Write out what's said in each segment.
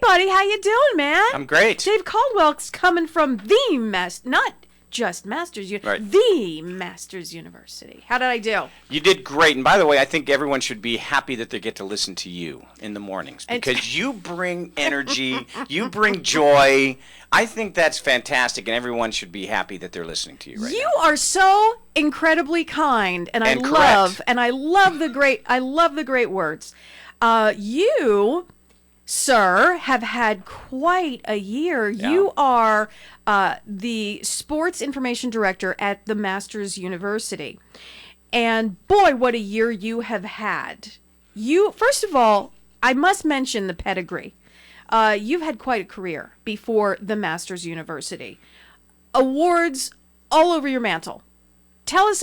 buddy, how you doing, man? I'm great. Dave Caldwell's coming from not just Masters, Right. the Masters University. How did I do? You did great. And by the way, I think everyone should be happy that they get to listen to you in the mornings because you bring energy, you bring joy. I think that's fantastic, and everyone should be happy that they're listening to you right now. You are so incredibly kind, and I love the great words. You, sir, have had quite a year. Yeah. You are the sports information director at the Masters University. And boy, what a year you have had. First of all, I must mention the pedigree. You've had quite a career before the Masters University. Awards all over your mantle. Tell us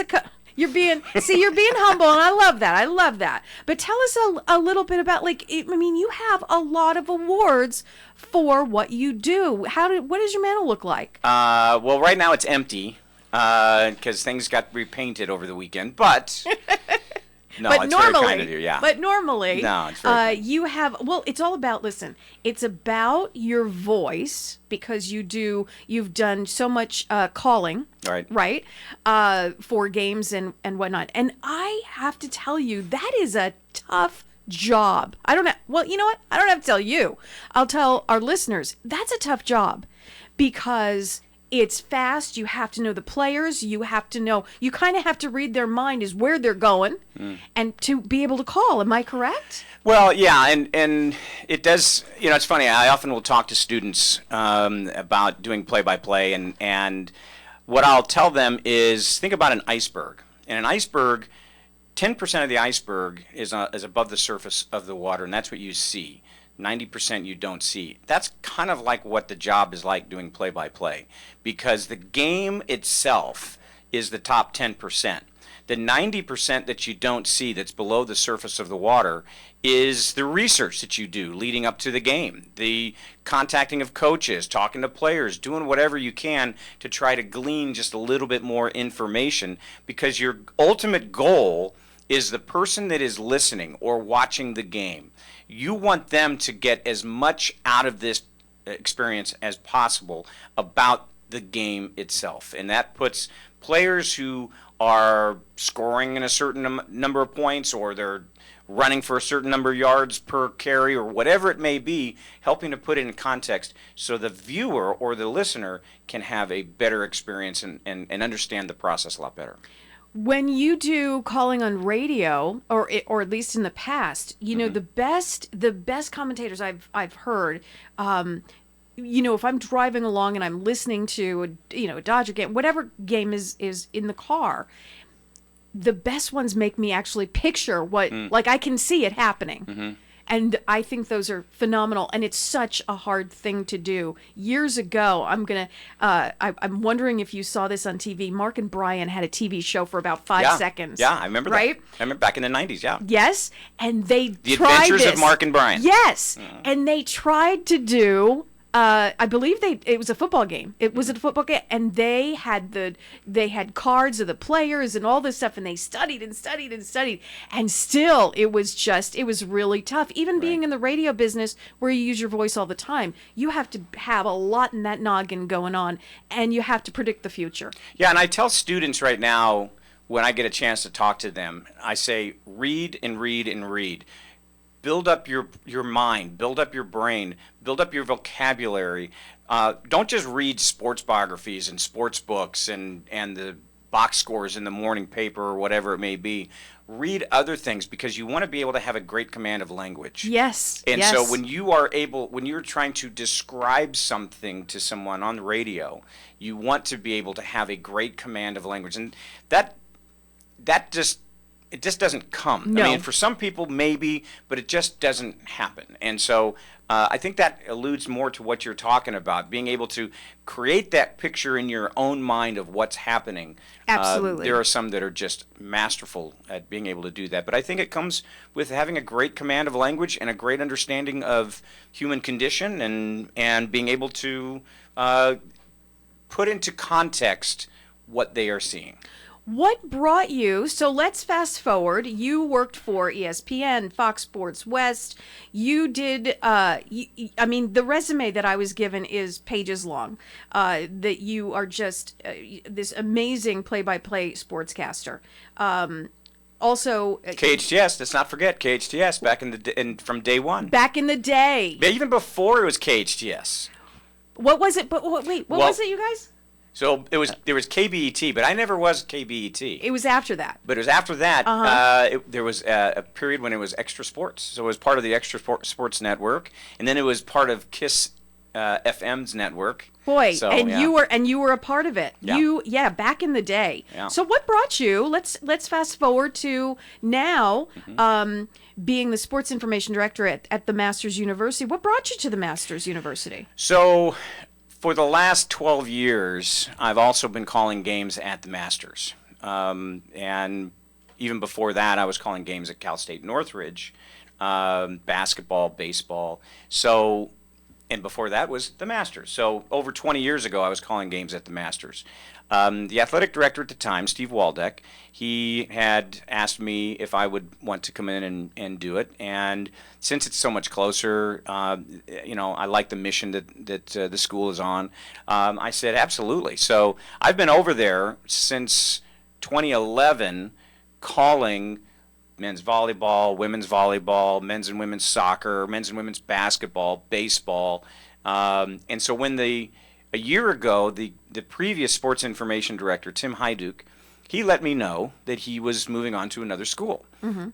you're being humble, and I love that. But tell us a little bit about, you have a lot of awards for what you do. What does your mantle look like? Well, right now it's empty because things got repainted over the weekend, but... No, it's very kind of you, yeah. But normally, no, it's very kind. You have, it's all about, it's about your voice because you've done so much calling, right, for games and whatnot. And I have to tell you, that is a tough job. You know what? I don't have to tell you. I'll tell our listeners, that's a tough job because it's fast. You have to know the players. You kind of have to read their mind is where they're going and to be able to call. Am I correct? Well, yeah, and it does, it's funny. I often will talk to students about doing play-by-play, and what I'll tell them is think about an iceberg. And an iceberg, 10% of the iceberg is above the surface of the water, and that's what you see. 90% you don't see. That's kind of like what the job is like doing play-by-play because the game itself is the top 10%. The 90% that you don't see that's below the surface of the water is the research that you do leading up to the game, the contacting of coaches, talking to players, doing whatever you can to try to glean just a little bit more information because your ultimate goal is the person that is listening or watching the game. You want them to get as much out of this experience as possible about the game itself. And that puts players who are scoring in a certain number of points or they're running for a certain number of yards per carry or whatever it may be, helping to put it in context so the viewer or the listener can have a better experience and understand the process a lot better. When you do calling on radio, or at least in the past, the best commentators I've heard, if I'm driving along and I'm listening to a Dodger game, whatever game is in the car, the best ones make me actually picture what I can see it happening. Mm-hmm. And I think those are phenomenal, and it's such a hard thing to do. Years ago, I'm wondering if you saw this on TV. Mark and Brian had a TV show for about 5 seconds. Yeah, I remember right? that. I remember back in the 90s, yeah. Yes, and they The tried Adventures this. of Mark and Brian. Yes, and they tried to do... I believe it was a football game. It was a football game, and they had cards of the players and all this stuff, and they studied and studied and studied, and still it was really tough. Even being in the radio business where you use your voice all the time, you have to have a lot in that noggin going on, and you have to predict the future. Yeah, and I tell students right now when I get a chance to talk to them, I say read and read and read. Build up your mind, build up your brain, build up your vocabulary. Don't just read sports biographies and sports books and the box scores in the morning paper or whatever it may be. Read other things because you want to be able to have a great command of language. Yes. And so when you're trying to describe something to someone on the radio, you want to be able to have a great command of language. And that just doesn't come. No. I mean, for some people, maybe, but it just doesn't happen. And so I think that alludes more to what you're talking about, being able to create that picture in your own mind of what's happening. Absolutely. There are some that are just masterful at being able to do that. But I think it comes with having a great command of language and a great understanding of human condition and being able to put into context what they are seeing. What brought you? So let's fast forward. You worked for ESPN, Fox Sports West. You did. I mean, the resume that I was given is pages long. That you are just this amazing play-by-play sportscaster. Also, KHTS. Let's not forget KHTS back from day one. back in the day, Even before it was KHTS. what was it? But wait, what was it, you guys? So there was KBET, but I never was KBET. It was after that. But it was after that. There was a period when it was Extra Sports, so it was part of the Extra Sports network, and then it was part of KISS FM's network. Boy, So, and yeah. you were a part of it. Yeah. Back in the day. Yeah. So what brought you? Let's fast forward to now, being the sports information director at the Masters University. What brought you to the Masters University? So for the last 12 years, I've also been calling games at the Masters. And even before that, I was calling games at Cal State Northridge, basketball, baseball. So, and before that was the Masters. So over 20 years ago, I was calling games at the Masters. The athletic director at the time, Steve Waldeck, he had asked me if I would want to come in and do it. And since it's so much closer, I like the mission that the school is on. I said, absolutely. So I've been over there since 2011 calling men's volleyball, men's and women's soccer, men's and women's basketball, baseball. And so when a year ago, the previous sports information director, Tim Hyduk, he let me know that he was moving on to another school.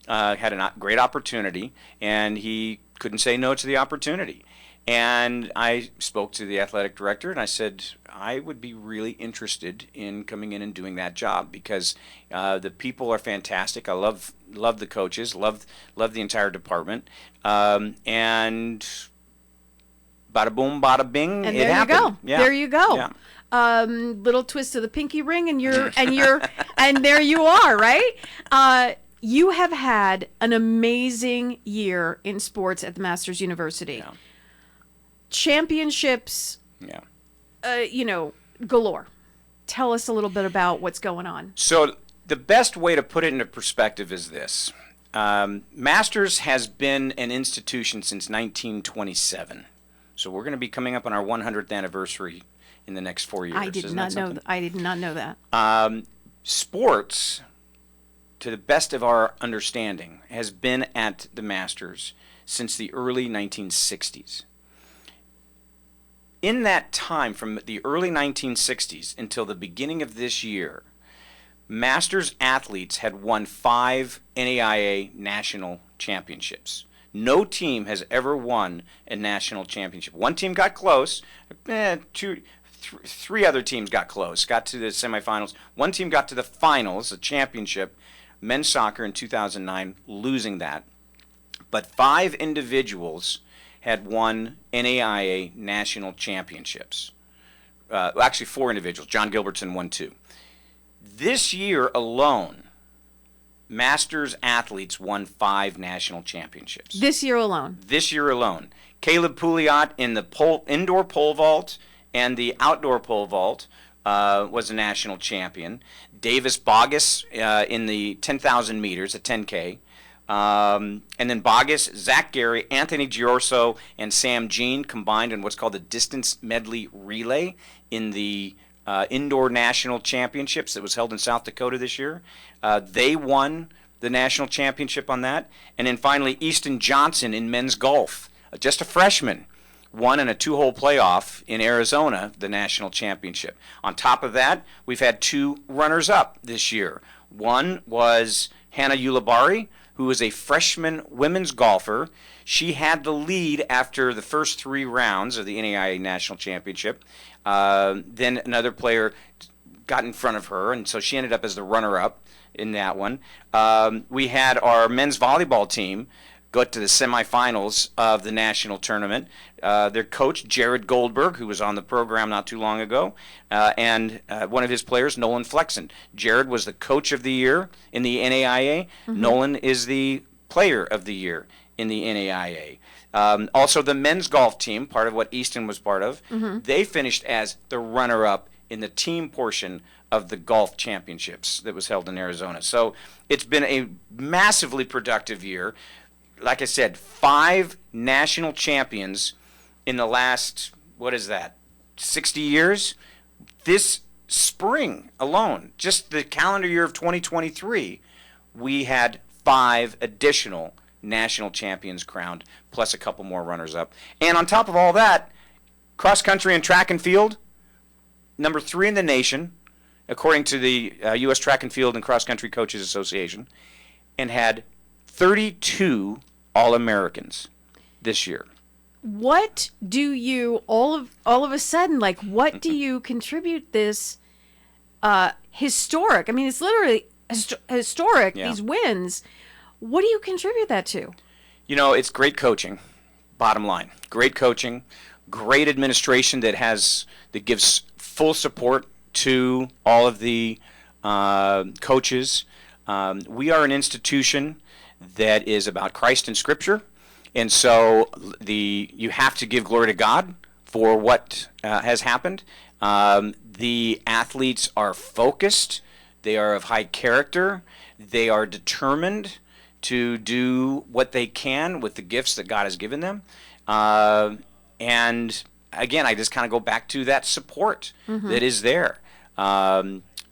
Had a great opportunity, and he couldn't say no to the opportunity. And I spoke to the athletic director, and I said, I would be really interested in coming in and doing that job because the people are fantastic. I love the coaches, love the entire department, and bada boom, bada bing, And it there happened. you go. Yeah. There you go. Yeah. Little twist of the pinky ring, and you're and there you are, right? You have had an amazing year in sports at the Masters University. Yeah. Championships, Yeah. Galore. Tell us a little bit about what's going on. So the best way to put it into perspective is this. Masters has been an institution since 1927. So we're going to be coming up on our 100th anniversary in the next 4 years. I did not know that. Sports, to the best of our understanding, has been at the Masters since the early 1960s. In that time, from the early 1960s until the beginning of this year, Masters athletes had won 5 NAIA national championships. No team has ever won a national championship. One team got close. Three other teams got close, got to the semifinals. One team got to the finals, the championship, men's soccer in 2009, losing that. But 5 individuals had won NAIA national championships. Actually, 4 individuals. John Gilbertson won 2. This year alone, Masters athletes won 5 national championships. This year alone. This year alone. Caleb Pouliot in the indoor pole vault and the outdoor pole vault was a national champion. Davis Bogus in the 10,000 meters, a 10K. And then Bogus, Zach Gary, Anthony Giorso, and Sam Jean combined in what's called the distance medley relay in the indoor national championships that was held in South Dakota this year. They won the national championship on that. And then finally, Easton Johnson in men's golf, just a freshman, won in a 2-hole playoff in Arizona the national championship. On top of that, we've had 2 runners-up this year. One was Hannah Ulibari, who is a freshman women's golfer. She had the lead after the first 3 rounds of the NAIA National Championship. Then another player got in front of her, and so she ended up as the runner-up in that one. We had our men's volleyball team go to the semifinals of the national tournament. Their coach, Jared Goldberg, who was on the program not too long ago, and one of his players, Nolan Flexen. Jared was the coach of the year in the NAIA. Mm-hmm. Nolan is the player of the year in the NAIA. Also, the men's golf team, part of what Easton was part of, mm-hmm. they finished as the runner-up in the team portion of the golf championships that was held in Arizona. So it's been a massively productive year. Like I said, 5 national champions in the last, 60 years? This spring alone, just the calendar year of 2023, we had 5 additional national champions crowned, plus a couple more runners-up. And on top of all that, cross country and track and field, number 3 in the nation, according to the U.S. Track and Field and Cross Country Coaches Association, and had 32 All-Americans this year. What do you all of a sudden, like, what do you contribute this historic? I mean, it's literally historic. Yeah. These wins. What do you contribute that to? You know, it's great coaching. Bottom line, great coaching, great administration that gives full support to all of the coaches. We are an institution that is about Christ and Scripture, and so you have to give glory to God for what has happened. The athletes are focused. They are of high character. They are determined to do what they can with the gifts that God has given them. And again, I just kind of go back to that support that is there.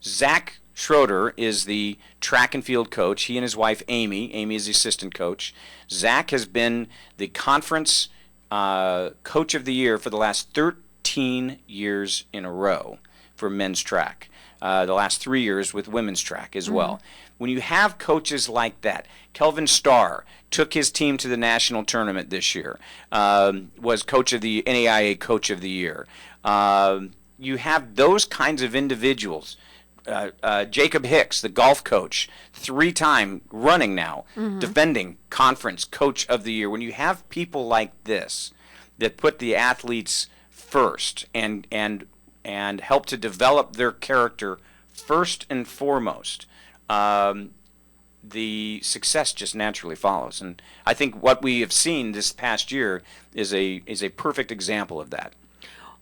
Zach Schroeder is the track and field coach. He and his wife, Amy is the assistant coach. Zach has been the conference coach of the year for the last 13 years in a row for men's track. The last 3 years with women's track as well. When you have coaches like that, Kelvin Starr took his team to the national tournament this year, was coach of the NAIA Coach of the Year. You have those kinds of individuals. Jacob Hicks, the golf coach, 3-time running now, defending conference coach of the year. When you have people like this that put the athletes first and help to develop their character first and foremost, the success just naturally follows. And I think what we have seen this past year is a perfect example of that.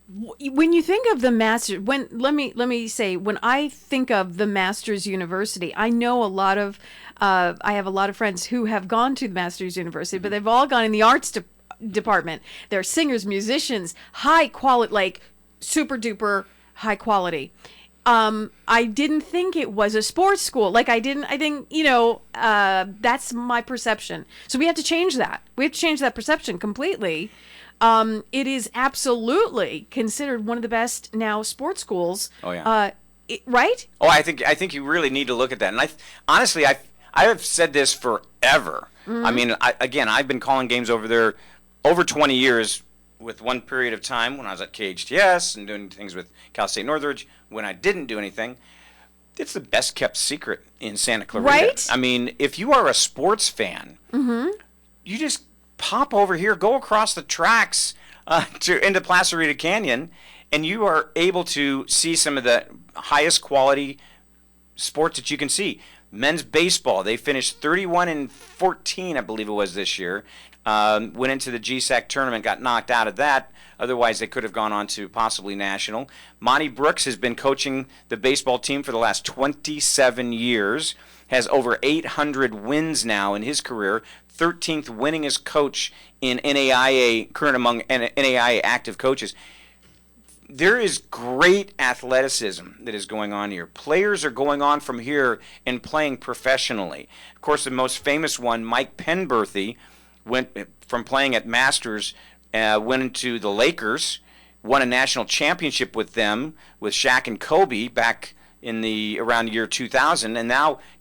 When you think of the Masters, let me say, when I think of the Masters University, I know I have a lot of friends who have gone to the Masters University, but they've all gone in the arts department. They're singers, musicians, high quality, like super duper high quality. I didn't think it was a sports school. Like I didn't, that's my perception. So we have to change that. We have to change that perception completely. It is absolutely considered one of the best now sports schools. Oh yeah. Right? Oh, I think you really need to look at that. And I have said this forever. I mean, I've been calling games over there over 20 years, with one period of time when I was at KHTS and doing things with Cal State Northridge. When I didn't do anything, it's the best kept secret in Santa Clarita. Right? I mean, if you are a sports fan, you just pop over here, go across the tracks into Placerita Canyon, and you are able to see some of the highest quality sports that you can see. Men's baseball, they finished 31-14, I believe it was this year. Went into the GSAC tournament, got knocked out of that. Otherwise, they could have gone on to possibly national. Monty Brooks has been coaching the baseball team for the last 27 years, has over 800 wins now in his career, 13th winningest coach in NAIA, current among NAIA active coaches. There is great athleticism that is going on here. Players are going on from here and playing professionally. Of course, the most famous one, Mike Penberthy, went from playing at Masters, went into the Lakers, won a national championship with them, with Shaq and Kobe back in around year 2000, and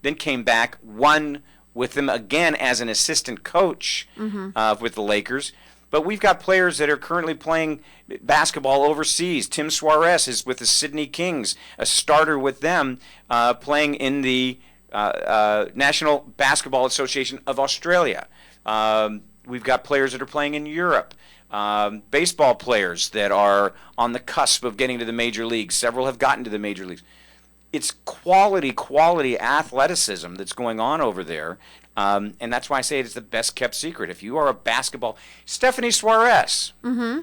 then came back, won with them again as an assistant coach with the Lakers. But we've got players that are currently playing basketball overseas. Tim Suarez is with the Sydney Kings, a starter with them, playing in the National Basketball Association of Australia. We've got players that are playing in Europe. Baseball players that are on the cusp of getting to the major leagues. Several have gotten to the major leagues. It's quality athleticism that's going on over there. And that's why I say it's the best kept secret. If you are a basketball... Stephanie Suarez,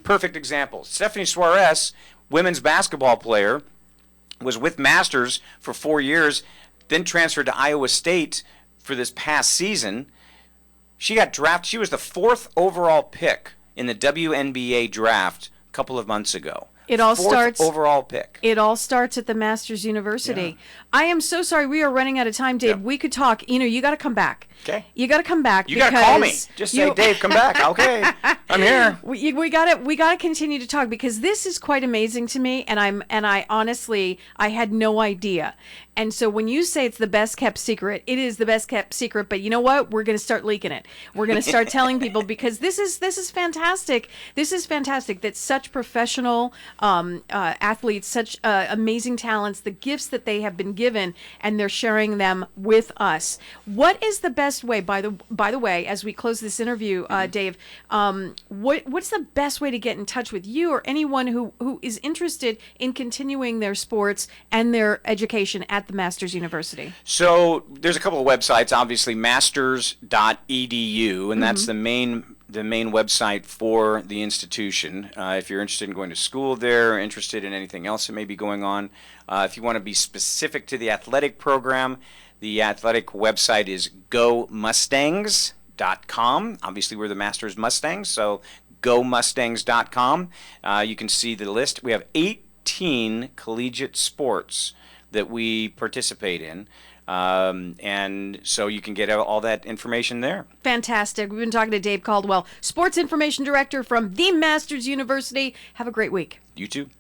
perfect example. Stephanie Suarez, women's basketball player, was with Masters for 4 years, then transferred to Iowa State for this past season. She got drafted. She was the 4th overall pick in the WNBA draft a couple of months ago. It all 4th starts overall pick. It all starts at the Masters University. Yeah. I am so sorry. We are running out of time, Dave. Yeah. We could talk. You got to come back. Okay. You got to come back. You got to call me. Just say, Dave, come back. Okay. I'm here. We got to continue to talk, because this is quite amazing to me, and I honestly, I had no idea. And so when you say it's the best kept secret, it is the best kept secret. But you know what? We're going to start leaking it. We're going to start telling people, because this is fantastic. This is fantastic that such professional athletes, such amazing talents, the gifts that they have been given, and they're sharing them with us. What is the best way? By the way, as we close this interview, Dave, what's the best way to get in touch with you or anyone who is interested in continuing their sports and their education at the Masters University? So there's a couple of websites, obviously masters.edu, and that's the main website for the institution. If you're interested in going to school there, or interested in anything else that may be going on, if you want to be specific to the athletic program, the athletic website is gomustangs.com. Obviously, we're the Masters Mustangs, so gomustangs.com. You can see the list. We have 18 collegiate sports that we participate in. And so you can get all that information there. Fantastic. We've been talking to Dave Caldwell, Sports Information Director from the Masters University. Have a great week. You too.